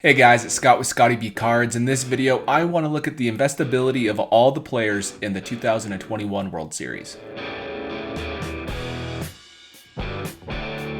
Hey guys, it's Scott with Scotty B Cards. In this video, I want to look at the investability of all the players in the 2021 World Series.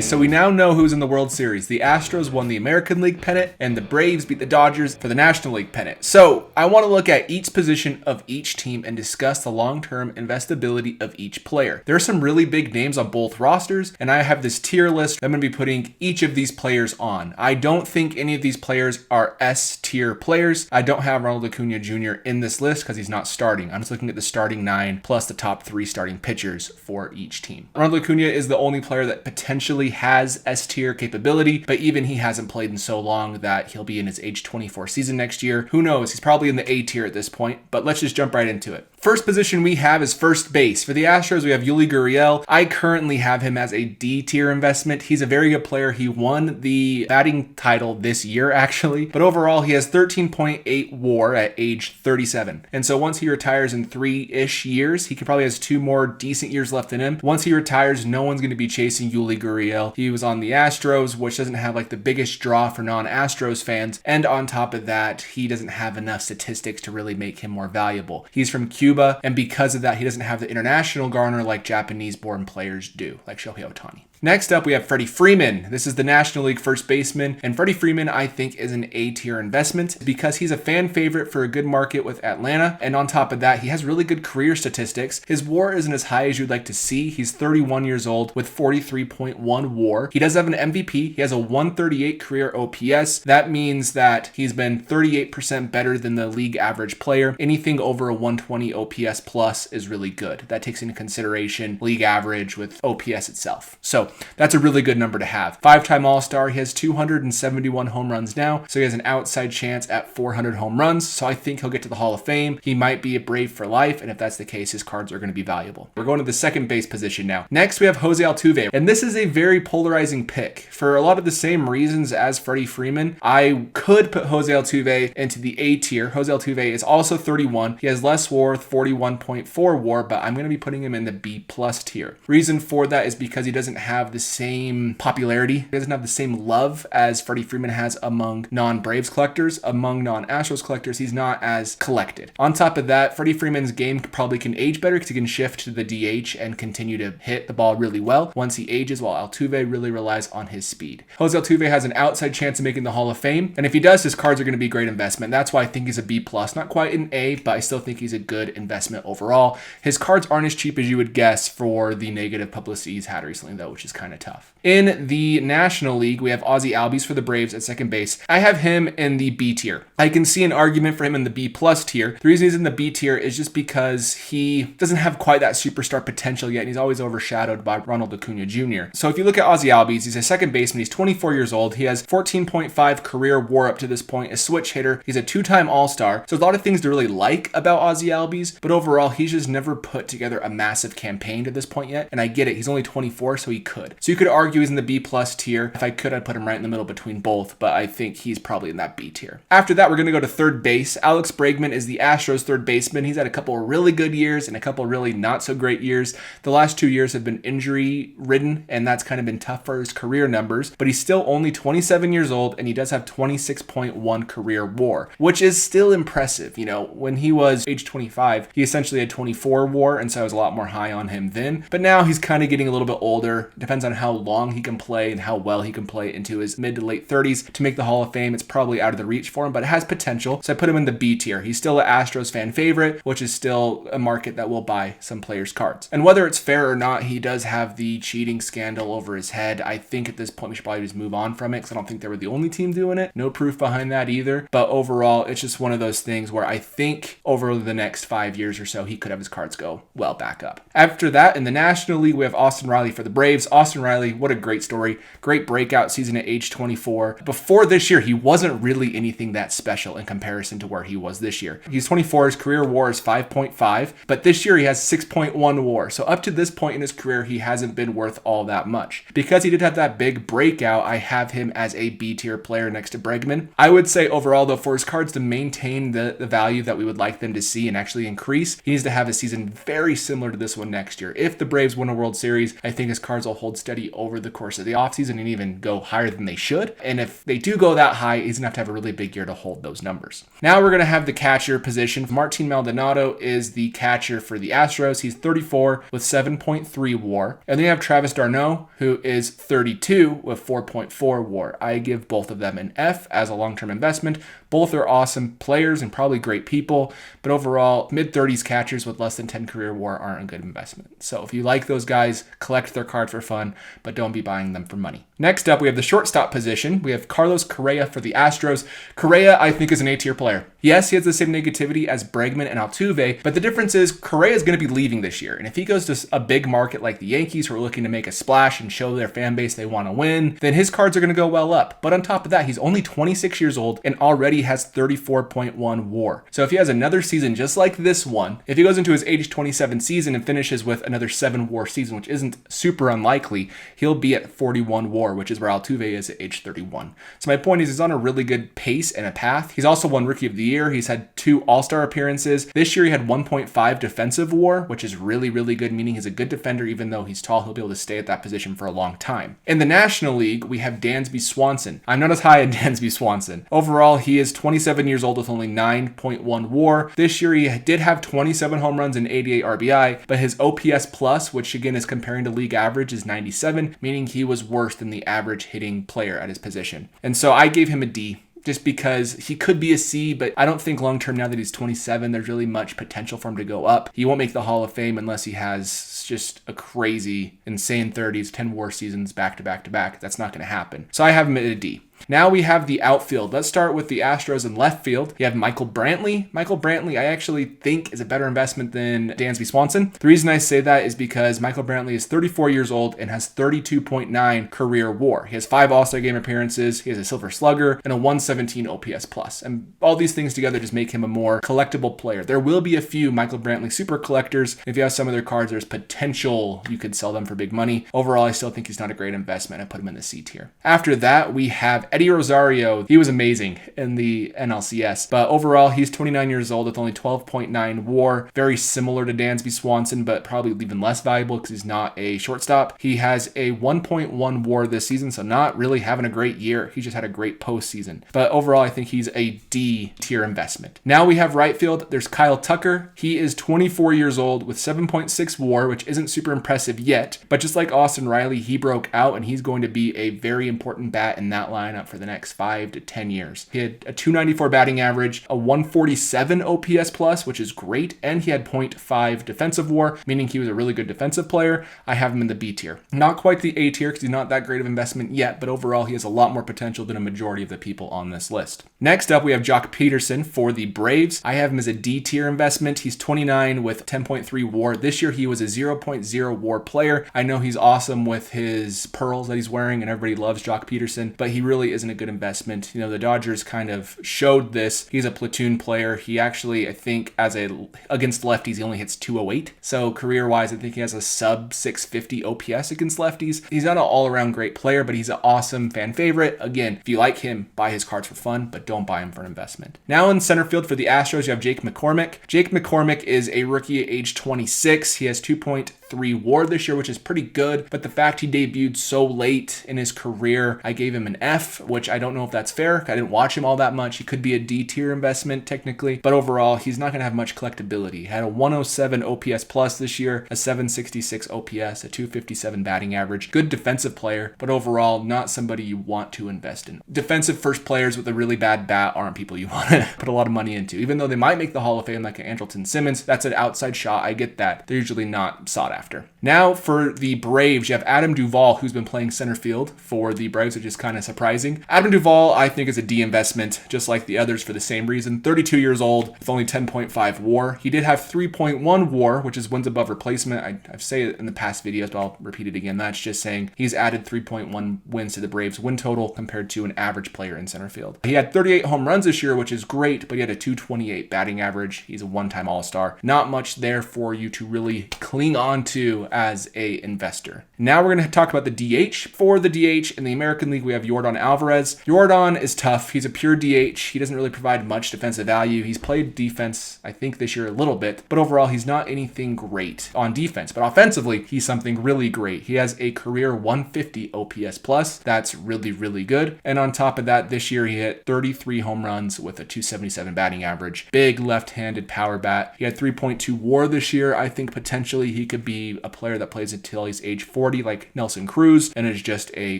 So we now know who's in the World Series. The Astros won the American League pennant, and the Braves beat the Dodgers for the National League pennant. So I want to look at each position of each team and discuss the long-term investability of each player. There are some really big names on both rosters, and I have this tier list I'm going to be putting each of these players on. I don't think any of these players are S-tier players. I don't have Ronald Acuna Jr. in this list because he's not starting. I'm just looking at the starting 9 plus the top 3 starting pitchers for each team. Ronald Acuna is the only player that potentially has S-tier capability, but even he hasn't played in so long that he'll be in his age 24 season next year. Who knows? He's probably in the A tier at this point, but let's just jump right into it. First position we have is first base. For the Astros, we have Yuli Gurriel. I currently have him as a D tier investment. He's a very good player. He won the batting title this year, actually, but overall he has 13.8 WAR at age 37. And so once he retires in 3-ish years, he probably has 2 more decent years left in him. Once he retires, no one's going to be chasing Yuli Gurriel. He was on the Astros, which doesn't have like the biggest draw for non-Astros fans. And on top of that, he doesn't have enough statistics to really make him more valuable. He's from Cuba, and because of that, he doesn't have the international garner like Japanese-born players do, like Shohei Ohtani. Next up, we have Freddie Freeman. This is the National League first baseman, and Freddie Freeman, I think, is an A-tier investment because he's a fan favorite for a good market with Atlanta, and on top of that, he has really good career statistics. His WAR isn't as high as you'd like to see. He's 31 years old with 43.1 WAR. He does have an MVP. He has a 138 career OPS. That means that he's been 38% better than the league average player. Anything over a 120 OPS plus is really good. That takes into consideration league average with OPS itself. So that's a really good number to have. 5-time All-Star. He has 271 home runs now, so he has an outside chance at 400 home runs. So I think he'll get to the Hall of Fame. He might be a Brave for life, and if that's the case, his cards are going to be valuable. We're going to the second base position now. Next, we have Jose Altuve, and this is a very polarizing pick. For a lot of the same reasons as Freddie Freeman, I could put Jose Altuve into the A tier. Jose Altuve is also 31. He has less WAR, 41.4 WAR, but I'm going to be putting him in the B plus tier. Reason for that is because he doesn't have the same popularity. He doesn't have the same love as Freddie Freeman has among non-Braves collectors. Among non-Astros collectors, he's not as collected. On top of that, Freddie Freeman's game probably can age better because he can shift to the DH and continue to hit the ball really well once he ages, while Altuve really relies on his speed. Jose Altuve has an outside chance of making the Hall of Fame, and if he does, his cards are going to be a great investment. That's why I think he's a B+. Not quite an A, but I still think he's a good investment overall. His cards aren't as cheap as you would guess for the negative publicity he's had recently, though, which is kind of tough. In the National League, we have Ozzie Albies for the Braves at second base. I have him in the B tier. I can see an argument for him in the B plus tier. The reason he's in the B tier is just because he doesn't have quite that superstar potential yet, and he's always overshadowed by Ronald Acuna Jr. So if you look at Ozzie Albies, he's a second baseman. He's 24 years old. He has 14.5 career WAR up to this point, a switch hitter. He's a 2-time All-Star. So a lot of things to really like about Ozzie Albies, but overall, he's just never put together a massive campaign to this point yet. And I get it. He's only 24, so he could. So you could argue he's in the B plus tier. If I could, I'd put him right in the middle between both, but I think he's probably in that B tier. After that, we're going to go to third base. Alex Bregman is the Astros third baseman. He's had a couple of really good years and a couple of really not so great years. The last 2 years have been injury ridden, and that's kind of been tough for his career numbers, but he's still only 27 years old, and he does have 26.1 career WAR, which is still impressive. You know, when he was age 25, he essentially had 24 WAR, and so I was a lot more high on him then, but now he's kind of getting a little bit older. Depends on how long he can play and how well he can play into his mid to late 30s to make the Hall of Fame. It's probably out of the reach for him, but it has potential, so I put him in the B tier. He's still an Astros fan favorite, which is still a market that will buy some players' cards. And whether it's fair or not, he does have the cheating scandal over his head. I think at this point we should probably just move on from it because I don't think they were the only team doing it. No proof behind that either, but overall, it's just one of those things where I think over the next 5 years or so, he could have his cards go well back up. After that, in the National League, we have Austin Riley for the Braves. Austin Riley, what a great story. Great breakout season at age 24. Before this year, he wasn't really anything that special in comparison to where he was this year. He's 24, his career WAR is 5.5, but this year he has 6.1 WAR. So up to this point in his career, he hasn't been worth all that much. Because he did have that big breakout, I have him as a B tier player next to Bregman. I would say overall, though, for his cards to maintain the value that we would like them to see and actually increase, he needs to have a season very similar to this one next year. If the Braves win a World Series, I think his cards will hold steady over over the course of the offseason and even go higher than they should. And if they do go that high, he's going to have a really big year to hold those numbers. Now we're going to have the catcher position. Martin Maldonado is the catcher for the Astros. He's 34 with 7.3 WAR. And then you have Travis d'Arnaud, who is 32 with 4.4 WAR. I give both of them an F as a long-term investment. Both are awesome players and probably great people, but overall, mid-30s catchers with less than 10 career WAR aren't a good investment. So if you like those guys, collect their card for fun, but don't be buying them for money. Next up, we have the shortstop position. We have Carlos Correa for the Astros. Correa, I think, is an A-tier player. Yes, he has the same negativity as Bregman and Altuve, but the difference is Correa is going to be leaving this year. And if he goes to a big market like the Yankees, who are looking to make a splash and show their fan base they want to win, then his cards are going to go well up. But on top of that, he's only 26 years old and already has 34.1 WAR. So if he has another season just like this one, if he goes into his age 27 season and finishes with another 7 WAR season, which isn't super unlikely, he'll be at 41 WAR, which is where Altuve is at age 31. So my point is he's on a really good pace and a path. He's also won Rookie of the Year. He's had 2 All-Star appearances. This year he had 1.5 defensive WAR, which is really, really good, meaning he's a good defender. Even though he's tall, he'll be able to stay at that position for a long time. In the National League, we have Dansby Swanson. I'm not as high on Dansby Swanson. Overall, he is 27 years old with only 9.1 WAR. This year he did have 27 home runs and 88 RBI, but his OPS plus, which again is comparing to league average, is 97, meaning he was worse than the average hitting player at his position. And so I gave him a D, just because he could be a C, but I don't think long-term, now that he's 27, there's really much potential for him to go up. He won't make the Hall of Fame unless he has just a crazy, insane 30s, 10 WAR seasons back to back to back. That's not going to happen. So I have him at a D. Now we have the outfield. Let's start with the Astros in left field. You have Michael Brantley. Michael Brantley, I actually think, is a better investment than Dansby Swanson. The reason I say that is because Michael Brantley is 34 years old and has 32.9 career WAR. He has 5 All-Star Game appearances. He has a Silver Slugger and a 117 OPS plus. And all these things together just make him a more collectible player. There will be a few Michael Brantley super collectors. If you have some of their cards, there's potential you could sell them for big money. Overall, I still think he's not a great investment. I put him in the C tier. After that, we have Eddie Rosario. He was amazing in the NLCS, but overall, he's 29 years old with only 12.9 WAR. Very similar to Dansby Swanson, but probably even less valuable because he's not a shortstop. He has a 1.1 WAR this season, so not really having a great year. He just had a great postseason. But overall, I think he's a D tier investment. Now we have right field. There's Kyle Tucker. He is 24 years old with 7.6 WAR, which isn't super impressive yet, but just like Austin Riley, he broke out and he's going to be a very important bat in that lineup for the next 5 to 10 years. He had a 294 batting average, a 147 OPS plus, which is great, and he had 0.5 defensive WAR, meaning he was a really good defensive player. I have him in the B tier. Not quite the A tier because he's not that great of investment yet, but overall he has a lot more potential than a majority of the people on this list. Next up, we have Joc Pederson for the Braves. I have him as a D tier investment. He's 29 with 10.3 WAR. This year he was a 0.0 WAR player. I know he's awesome with his pearls that he's wearing and everybody loves Joc Pederson, but he really isn't a good investment. You know, the Dodgers kind of showed this. He's a platoon player. He actually, I think, against lefties, he only hits 208. So career-wise, I think he has a sub 650 OPS against lefties. He's not an all-around great player, but he's an awesome fan favorite. Again, if you like him, buy his cards for fun, but don't buy him for an investment. Now in center field for the Astros, you have Jake McCormick. Jake McCormick is a rookie at age 26. He has 2.3 WAR this year, which is pretty good, but the fact he debuted so late in his career, I gave him an F, which I don't know if that's fair. I didn't watch him all that much. He could be a D tier investment technically, but overall, he's not going to have much collectability. He had a 107 OPS plus this year, a 766 OPS, a 257 batting average. Good defensive player, but overall, not somebody you want to invest in. Defensive first players with a really bad bat aren't people you want to put a lot of money into. Even though they might make the Hall of Fame like an Andrelton Simmons, that's an outside shot. I get that. They're usually not sought after. Now for the Braves, you have Adam Duval, who's been playing center field for the Braves, which is kind of surprising. Adam Duval, I think, is a D investment, just like the others for the same reason. 32 years old with only 10.5 WAR. He did have 3.1 WAR, which is wins above replacement. I've said it in the past videos, but I'll repeat it again. That's just saying he's added 3.1 wins to the Braves win total compared to an average player in center field. He had 38 home runs this year, which is great, but he had a 228 batting average. He's a one-time All-Star. Not much there for you to really cling on to as a investor. Now we're going to talk about the DH. For the DH in the American League, we have Yordan Alvarez. Alvarez. Yordan is tough. He's a pure DH. He doesn't really provide much defensive value. He's played defense, I think, this year a little bit, but overall, he's not anything great on defense. But offensively, he's something really great. He has a career 150 OPS plus. That's really, really good. And on top of that, this year he hit 33 home runs with a 277 batting average. Big left-handed power bat. He had 3.2 WAR this year. I think potentially he could be a player that plays until he's age 40 like Nelson Cruz and is just a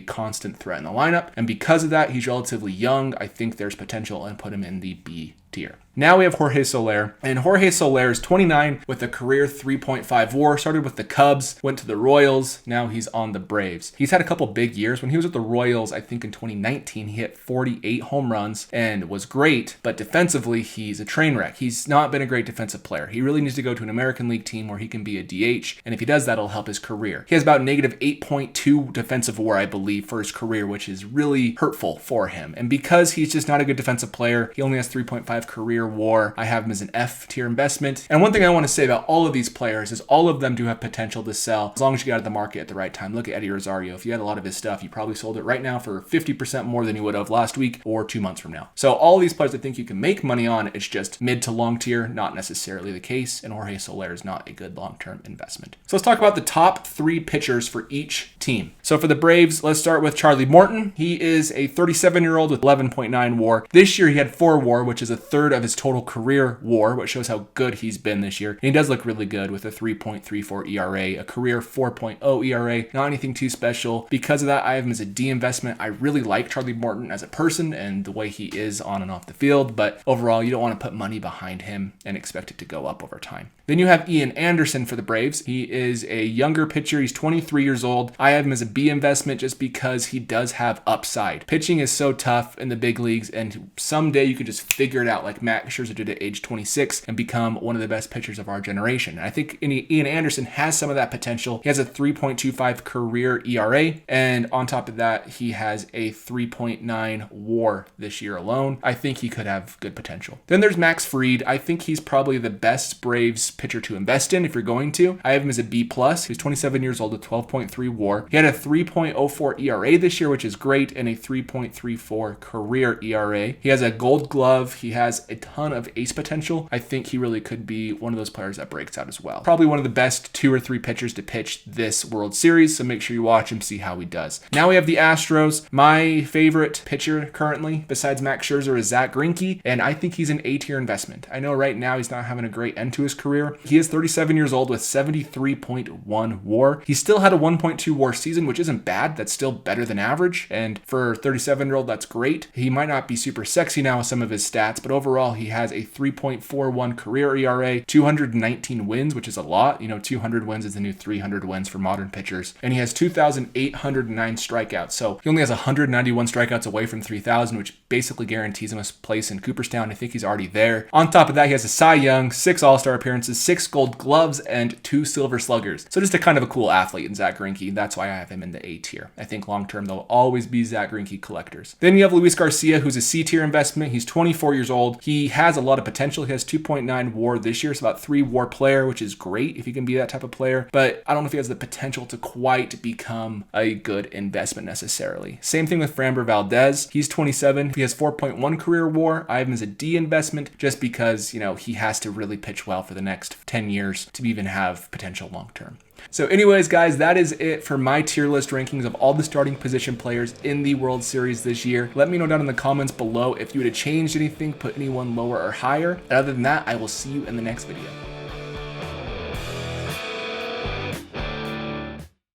constant threat in the lineup. And because of that, he's relatively young. I think there's potential and put him in the B tier. Now we have Jorge Soler, and Jorge Soler is 29 with a career 3.5 WAR, started with the Cubs, went to the Royals, now he's on the Braves. He's had a couple big years. When he was with the Royals, I think in 2019, he hit 48 home runs and was great, but defensively, he's a train wreck. He's not been a great defensive player. He really needs to go to an American League team where he can be a DH, and if he does that, it'll help his career. He has about negative 8.2 defensive WAR, I believe, for his career, which is really hurtful for him. And because he's just not a good defensive player, he only has 3.5 career WAR. I have him as an F tier investment. And one thing I want to say about all of these players is all of them do have potential to sell as long as you get out of the market at the right time. Look at Eddie Rosario. If you had a lot of his stuff, you probably sold it right now for 50% more than you would have last week or 2 months from now. So all of these players I think you can make money on. It's just mid to long tier, not necessarily the case. And Jorge Soler is not a good long-term investment. So let's talk about the top 3 pitchers for each team. So for the Braves, let's start with Charlie Morton. He is a 37-year-old with 11.9 WAR. This year he had 4 WAR, which is a third of his total career WAR, which shows how good he's been this year. And he does look really good with a 3.34 ERA, a career 4.0 ERA, not anything too special. Because of that, I have him as a D investment. I really like Charlie Morton as a person and the way he is on and off the field, but overall, you don't want to put money behind him and expect it to go up over time. Then you have Ian Anderson for the Braves. He is a younger pitcher. He's 23 years old. I have him as a B investment just because he does have upside. Pitching is so tough in the big leagues, and someday you could just figure it out like Max Scherzer did at age 26 and become one of the best pitchers of our generation. And I think Ian Anderson has some of that potential. He has a 3.25 career ERA, and on top of that, he has a 3.9 WAR this year alone. I think he could have good potential. Then there's Max Fried. I think he's probably the best Braves pitcher to invest in if you're going to. I have him as a B+. He's 27 years old with 12.3 WAR. He had a 3.04 ERA this year, which is great, and a 3.34 career ERA. He has a gold glove. He has a ton of ace potential. I think he really could be one of those players that breaks out as well. Probably one of the best 2 or 3 pitchers to pitch this World Series, so make sure you watch him, see how he does. Now we have the Astros. My favorite pitcher currently, besides Max Scherzer, is Zack Greinke, and I think he's an A-tier investment. I know right now he's not having a great end to his career. He is 37 years old with 73.1 WAR. He still had a 1.2 WAR season, which isn't bad. That's still better than average, and for a 37-year-old, that's great. He might not be super sexy now with some of his stats, but overall, he has a 3.41 career ERA, 219 wins, which is a lot. 200 wins is the new 300 wins for modern pitchers. And he has 2,809 strikeouts. So he only has 191 strikeouts away from 3,000, which basically guarantees him a place in Cooperstown. I think he's already there. On top of that, he has a Cy Young, 6 All-Star appearances, 6 Gold Gloves, and 2 Silver Sluggers. So just a kind of a cool athlete in Zack Greinke. That's why I have him in the A tier. I think long-term, they'll always be Zack Greinke collectors. Then you have Luis Garcia, who's a C tier investment. He's 24 years old. He has a lot of potential. He has 2.9 WAR this year. It's about 3 WAR player, which is great if he can be that type of player. But I don't know if he has the potential to quite become a good investment necessarily. Same thing with Framber Valdez. He's 27. He has 4.1 career WAR. I have him as a D investment just because, he has to really pitch well for the next 10 years to even have potential long term. So anyways, guys, that is it for my tier list rankings of all the starting position players in the World Series this year. Let me know down in the comments below if you would have changed anything, put anyone lower or higher. And other than that, I will see you in the next video.